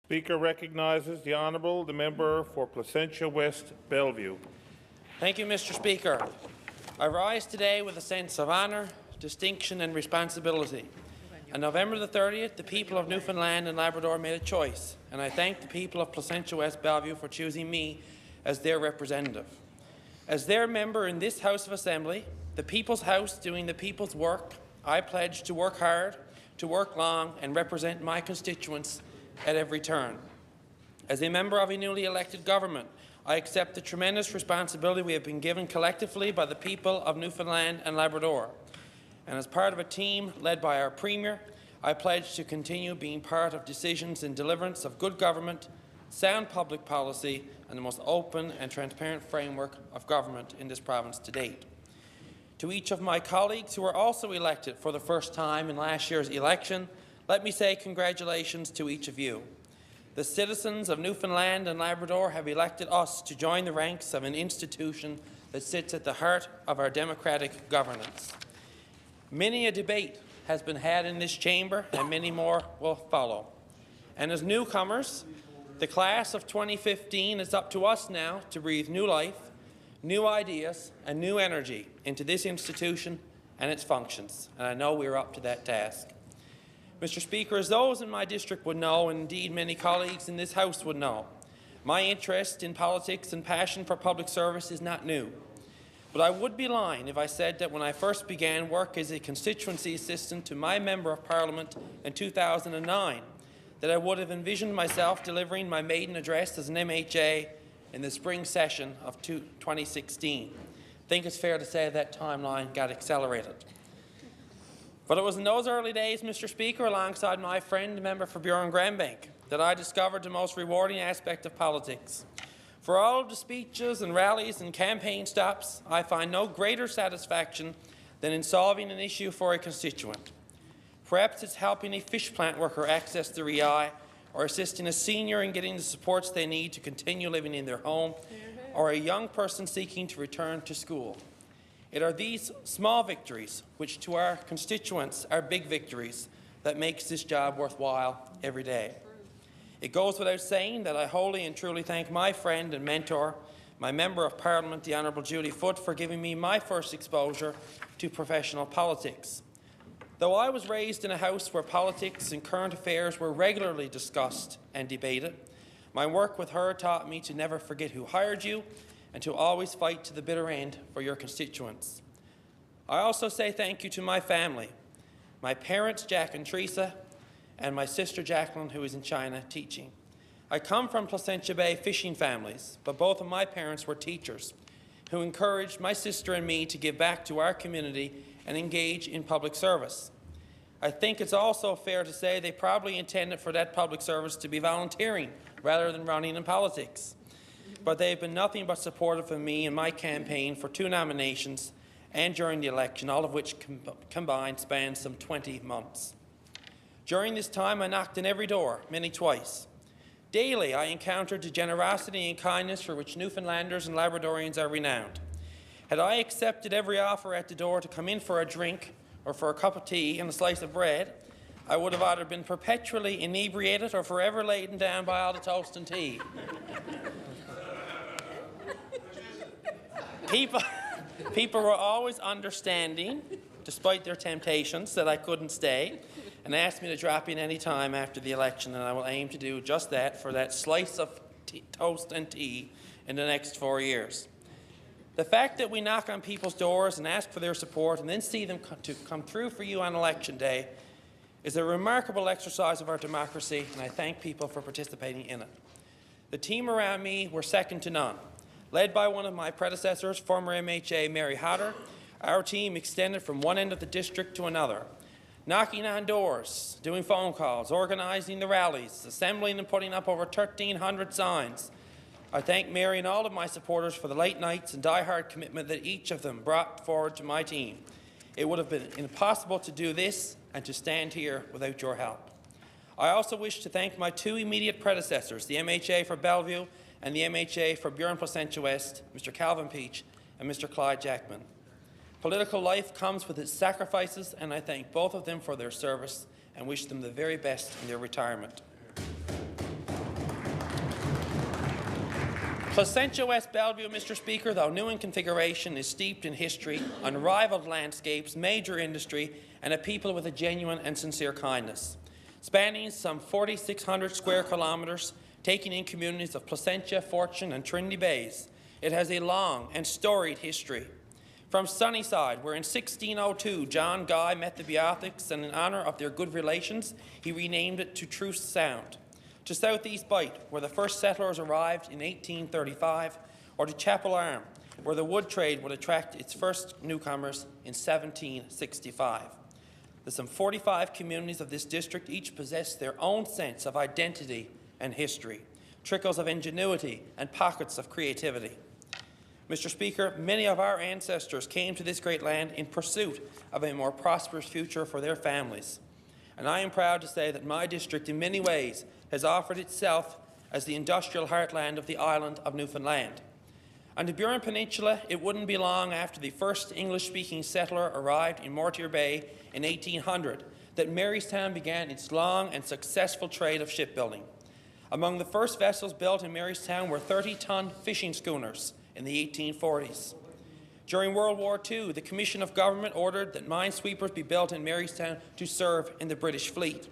Speaker recognizes the Honourable the member for Placentia West-Bellevue. Thank you, Mr. Speaker. I rise today with a sense of honour, distinction and responsibility. On November the 30th, the people of Newfoundland and Labrador made a choice, and I thank the people of Placentia West-Bellevue for choosing me as their representative. As their member in this House of Assembly, the People's House doing the people's work, I pledge to work hard, to work long and represent my constituents at every turn. As a member of a newly elected government, I accept the tremendous responsibility we have been given collectively by the people of Newfoundland and Labrador. And as part of a team led by our Premier, I pledge to continue being part of decisions in deliverance of good government, sound public policy and the most open and transparent framework of government in this province to date. To each of my colleagues who were also elected for the first time in last year's election, let me say congratulations to each of you. The citizens of Newfoundland and Labrador have elected us to join the ranks of an institution that sits at the heart of our democratic governance. Many a debate has been had in this chamber, and many more will follow. And as newcomers, the class of 2015 is up to us now to breathe new life, new ideas and new energy into this institution and its functions, and I know we are up to that task. Mr. Speaker, as those in my district would know, and indeed many colleagues in this House would know, my interest in politics and passion for public service is not new. But I would be lying if I said that when I first began work as a constituency assistant to my Member of Parliament in 2009, that I would have envisioned myself delivering my maiden address as an MHA in the spring session of 2016. I think it's fair to say that timeline got accelerated. But it was in those early days, Mr. Speaker, alongside my friend, the member for Browne, that I discovered the most rewarding aspect of politics. For all of the speeches and rallies and campaign stops, I find no greater satisfaction than in solving an issue for a constituent. Perhaps it's helping a fish plant worker access their EI, or assisting a senior in getting the supports they need to continue living in their home, or a young person seeking to return to school. It are these small victories, which to our constituents are big victories, that makes this job worthwhile every day. It goes without saying that I wholly and truly thank my friend and mentor, my Member of Parliament, the Honourable Judy Foote, for giving me my first exposure to professional politics. Though I was raised in a house where politics and current affairs were regularly discussed and debated, my work with her taught me to never forget who hired you and to always fight to the bitter end for your constituents. I also say thank you to my family, my parents, Jack and Teresa, and my sister Jacqueline, who is in China teaching. I come from Placentia Bay fishing families, but both of my parents were teachers who encouraged my sister and me to give back to our community and engage in public service. I think it's also fair to say they probably intended for that public service to be volunteering rather than running in politics. But they have been nothing but supportive of me in my campaign for 2 nominations and during the election, all of which combined spanned some 20 months. During this time, I knocked on every door, many twice. Daily, I encountered the generosity and kindness for which Newfoundlanders and Labradorians are renowned. Had I accepted every offer at the door to come in for a drink or for a cup of tea and a slice of bread, I would have either been perpetually inebriated or forever laden down by all the toast and tea. People were always understanding, despite their temptations, that I couldn't stay, and asked me to drop in any time after the election, and I will aim to do just that for that slice of toast and tea in the next 4 years. The fact that we knock on people's doors and ask for their support and then see them come through for you on Election Day is a remarkable exercise of our democracy, and I thank people for participating in it. The team around me were second to none. Led by one of my predecessors, former MHA Mary Hodder, our team extended from one end of the district to another, knocking on doors, doing phone calls, organizing the rallies, assembling and putting up over 1,300 signs. I thank Mary and all of my supporters for the late nights and die-hard commitment that each of them brought forward to my team. It would have been impossible to do this and to stand here without your help. I also wish to thank my 2 immediate predecessors, the MHA for Bellevue and the MHA for Browne Placentia West, Mr. Calvin Peach and Mr. Clyde Jackman. Political life comes with its sacrifices, and I thank both of them for their service and wish them the very best in their retirement. Placentia, West-Bellevue, Mr. Speaker, though new in configuration, is steeped in history, unrivalled landscapes, major industry, and a people with a genuine and sincere kindness. Spanning some 4,600 square kilometres, taking in communities of Placentia, Fortune and Trinity Bays, it has a long and storied history. From Sunnyside, where in 1602 John Guy met the Beothicks, and in honour of their good relations, he renamed it to Truce Sound, to South East Bight, where the first settlers arrived in 1835, or to Chapel Arm, where the wood trade would attract its first newcomers in 1765. The some 45 communities of this district each possess their own sense of identity and history, trickles of ingenuity and pockets of creativity. Mr. Speaker, many of our ancestors came to this great land in pursuit of a more prosperous future for their families. And I am proud to say that my district in many ways has offered itself as the industrial heartland of the island of Newfoundland. On the Browne Peninsula, it wouldn't be long after the first English-speaking settler arrived in Mortier Bay in 1800 that Marystown began its long and successful trade of shipbuilding. Among the first vessels built in Marystown were 30-ton fishing schooners in the 1840s. During World War II, the Commission of Government ordered that minesweepers be built in Marystown to serve in the British fleet.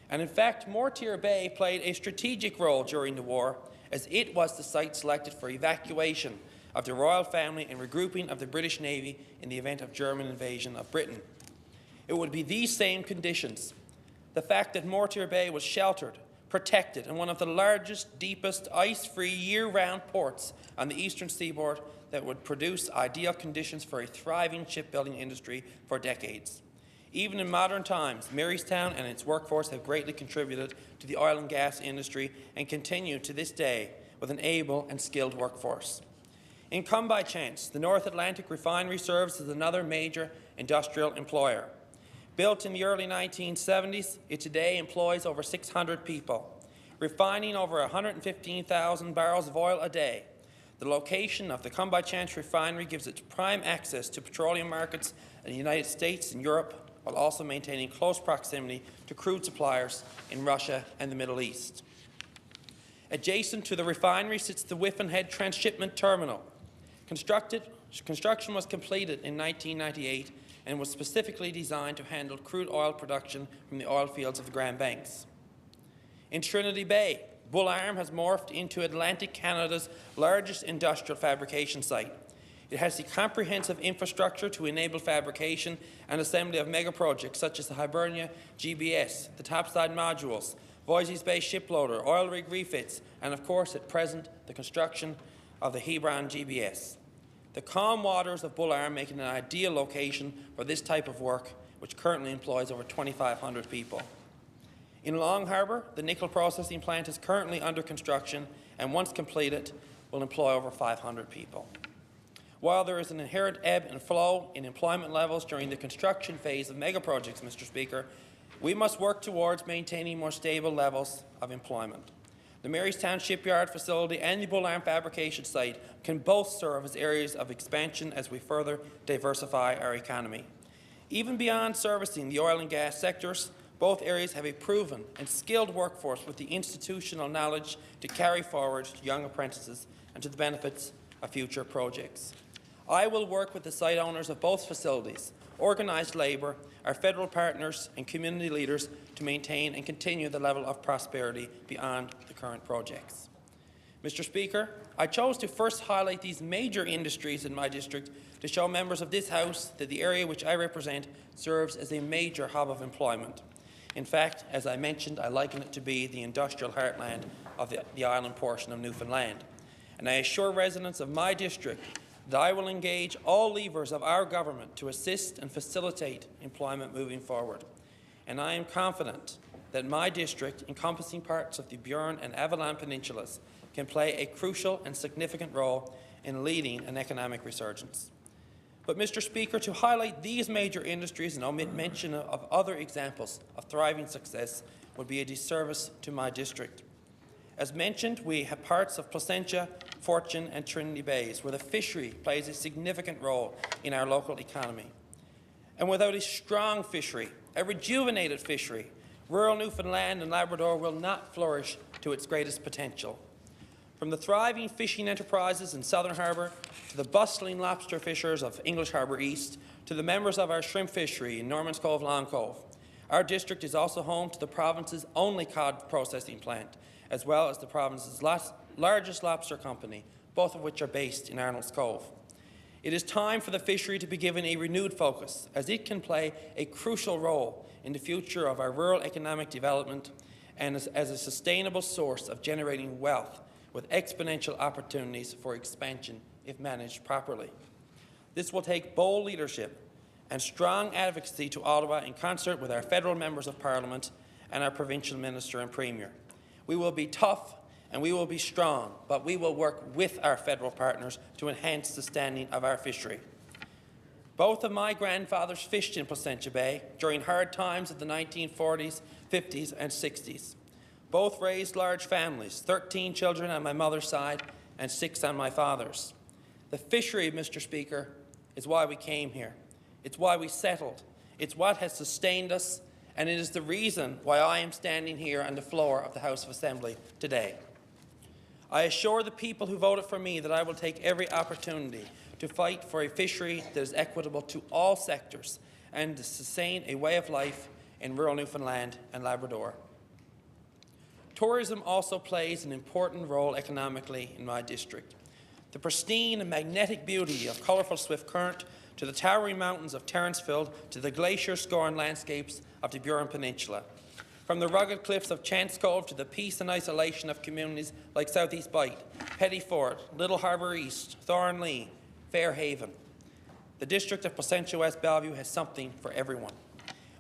And in fact, Mortier Bay played a strategic role during the war, as it was the site selected for evacuation of the royal family and regrouping of the British Navy in the event of German invasion of Britain. It would be these same conditions, the fact that Mortier Bay was sheltered, protected, and one of the largest, deepest, ice-free, year-round ports on the eastern seaboard that would produce ideal conditions for a thriving shipbuilding industry for decades. Even in modern times, Marystown and its workforce have greatly contributed to the oil and gas industry and continue to this day with an able and skilled workforce. In Come By Chance, the North Atlantic refinery serves as another major industrial employer. Built in the early 1970s, it today employs over 600 people, refining over 115,000 barrels of oil a day. The location of the Come By Chance refinery gives it prime access to petroleum markets in the United States and Europe, while also maintaining close proximity to crude suppliers in Russia and the Middle East. Adjacent to the refinery sits the Whiffen Head Transshipment Terminal. Construction was completed in 1998 and was specifically designed to handle crude oil production from the oil fields of the Grand Banks. In Trinity Bay, Bull Arm has morphed into Atlantic Canada's largest industrial fabrication site. It has the comprehensive infrastructure to enable fabrication and assembly of mega-projects such as the Hibernia GBS, the topside modules, Voisey's Bay shiploader, oil rig refits, and of course at present the construction of the Hebron GBS. The calm waters of Bull Arm make it an ideal location for this type of work, which currently employs over 2,500 people. In Long Harbour, the nickel processing plant is currently under construction and once completed will employ over 500 people. While there is an inherent ebb and flow in employment levels during the construction phase of mega-projects, Mr. Speaker, we must work towards maintaining more stable levels of employment. The Marystown Shipyard facility and the Bull Arm fabrication site can both serve as areas of expansion as we further diversify our economy. Even beyond servicing the oil and gas sectors, both areas have a proven and skilled workforce with the institutional knowledge to carry forward to young apprentices and to the benefits of future projects. I will work with the site owners of both facilities, organised labour, our federal partners and community leaders to maintain and continue the level of prosperity beyond the current projects. Mr. Speaker, I chose to first highlight these major industries in my district to show members of this House that the area which I represent serves as a major hub of employment. In fact, as I mentioned, I liken it to be the industrial heartland of the island portion of Newfoundland. And I assure residents of my district that I will engage all levers of our government to assist and facilitate employment moving forward. And I am confident that my district, encompassing parts of the Browne and Avalon Peninsulas, can play a crucial and significant role in leading an economic resurgence. But, Mr. Speaker, to highlight these major industries and omit mention of other examples of thriving success would be a disservice to my district. As mentioned, we have parts of Placentia, Fortune and Trinity Bays where the fishery plays a significant role in our local economy. And without a strong fishery, a rejuvenated fishery, rural Newfoundland and Labrador will not flourish to its greatest potential. From the thriving fishing enterprises in Southern Harbour to the bustling lobster fishers of English Harbour East to the members of our shrimp fishery in Norman's Cove, Long Cove, our district is also home to the province's only cod processing plant, as well as the province's largest lobster company, both of which are based in Arnold's Cove. It is time for the fishery to be given a renewed focus, as it can play a crucial role in the future of our rural economic development and as a sustainable source of generating wealth with exponential opportunities for expansion if managed properly. This will take bold leadership and strong advocacy to Ottawa in concert with our federal members of Parliament and our provincial minister and premier. We will be tough and we will be strong, but we will work with our federal partners to enhance the standing of our fishery. Both of my grandfathers fished in Placentia Bay during hard times of the 1940s, 50s and 60s. Both raised large families, 13 children on my mother's side and 6 on my father's. The fishery, Mr. Speaker, is why we came here. It's why we settled. It's what has sustained us, and it is the reason why I am standing here on the floor of the House of Assembly today. I assure the people who voted for me that I will take every opportunity to fight for a fishery that is equitable to all sectors and to sustain a way of life in rural Newfoundland and Labrador. Tourism also plays an important role economically in my district. The pristine and magnetic beauty of colourful Swift Current, to the towering mountains of Terranceville, to the glacier-scorned landscapes of the Browne Peninsula. From the rugged cliffs of Chance Cove to the peace and isolation of communities like South East Bight, Petty Fort, Little Harbour East, Thornlea, Fairhaven. The district of Placentia West-Bellevue has something for everyone.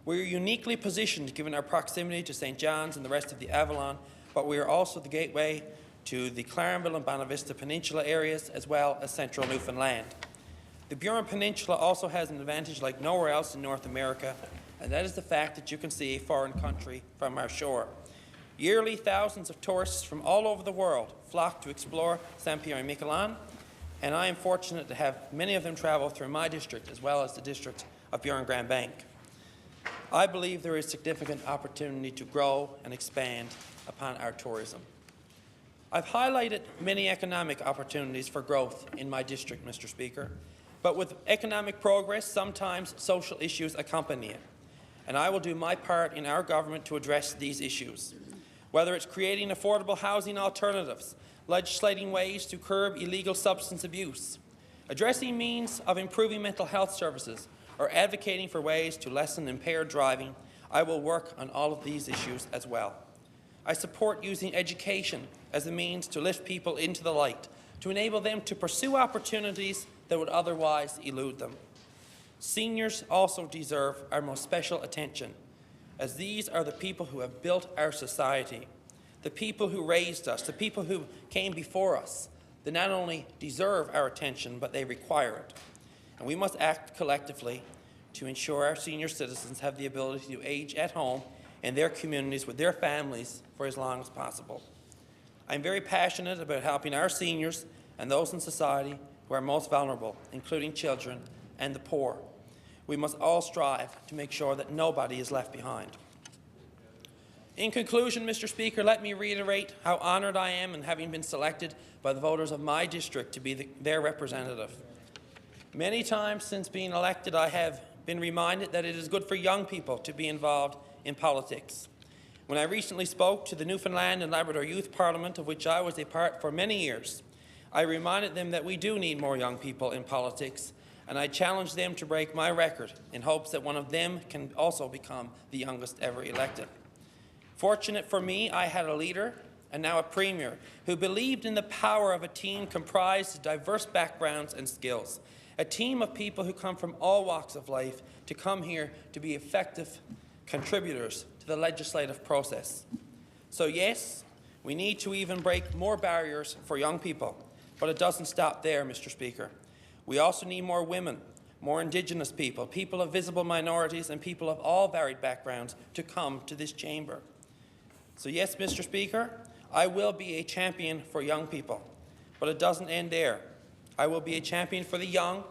We are uniquely positioned given our proximity to St. John's and the rest of the Avalon, but we are also the gateway to the Clarenville and Bonavista Peninsula areas, as well as central Newfoundland. The Browne Peninsula also has an advantage like nowhere else in North America, and that is the fact that you can see a foreign country from our shore. Yearly, thousands of tourists from all over the world flock to explore Saint-Pierre-et-Miquelon, and I am fortunate to have many of them travel through my district as well as the district of Burin-Grand Bank. I believe there is significant opportunity to grow and expand upon our tourism. I've highlighted many economic opportunities for growth in my district, Mr. Speaker, but with economic progress, sometimes social issues accompany it, and I will do my part in our government to address these issues. Whether it's creating affordable housing alternatives, legislating ways to curb illegal substance abuse, addressing means of improving mental health services, or advocating for ways to lessen impaired driving, I will work on all of these issues as well. I support using education as a means to lift people into the light, to enable them to pursue opportunities that would otherwise elude them. Seniors also deserve our most special attention, as these are the people who have built our society, the people who raised us, the people who came before us. They not only deserve our attention, but they require it. And we must act collectively to ensure our senior citizens have the ability to age at home in their communities with their families for as long as possible. I'm very passionate about helping our seniors and those in society who are most vulnerable, including children and the poor. We must all strive to make sure that nobody is left behind. In conclusion, Mr. Speaker, let me reiterate how honoured I am in having been selected by the voters of my district to be their representative. Many times since being elected, I have been reminded that it is good for young people to be involved in politics. When I recently spoke to the Newfoundland and Labrador Youth Parliament, of which I was a part for many years, I reminded them that we do need more young people in politics, and I challenged them to break my record in hopes that one of them can also become the youngest ever elected. Fortunate for me, I had a leader, and now a premier, who believed in the power of a team comprised of diverse backgrounds and skills, a team of people who come from all walks of life to come here to be effective contributors to the legislative process. So yes, we need to even break more barriers for young people, but it doesn't stop there, Mr. Speaker. We also need more women, more Indigenous people, people of visible minorities, and people of all varied backgrounds to come to this chamber. So yes, Mr. Speaker, I will be a champion for young people, but it doesn't end there. I will be a champion for the young,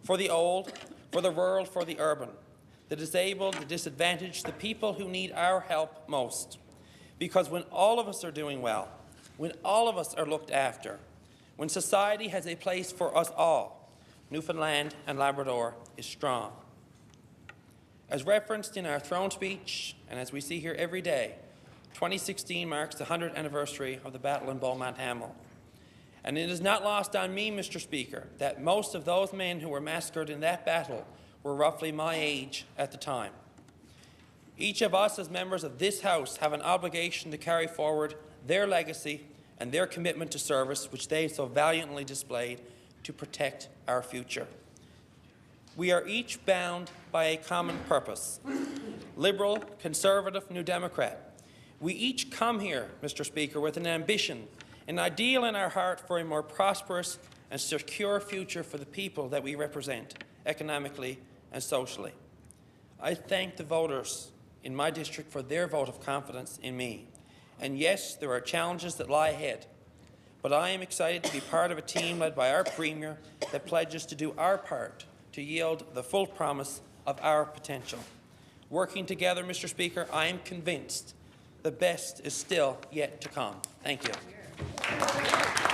for the old, for the rural, for the urban, the disabled, the disadvantaged, the people who need our help most. Because when all of us are doing well, when all of us are looked after, when society has a place for us all, Newfoundland and Labrador is strong. As referenced in our throne speech, and as we see here every day, 2016 marks the 100th anniversary of the battle in Beaumont Hamel. And it is not lost on me, Mr. Speaker, that most of those men who were massacred in that battle were roughly my age at the time. Each of us as members of this House have an obligation to carry forward their legacy and their commitment to service, which they so valiantly displayed to protect our future. We are each bound by a common purpose. Liberal, Conservative, New Democrat. We each come here, Mr. Speaker, with an ambition, an ideal in our heart for a more prosperous and secure future for the people that we represent, economically and socially. I thank the voters in my district for their vote of confidence in me. And yes, there are challenges that lie ahead, but I am excited to be part of a team led by our Premier that pledges to do our part to yield the full promise of our potential. Working together, Mr. Speaker, I am convinced the best is still yet to come. Thank you.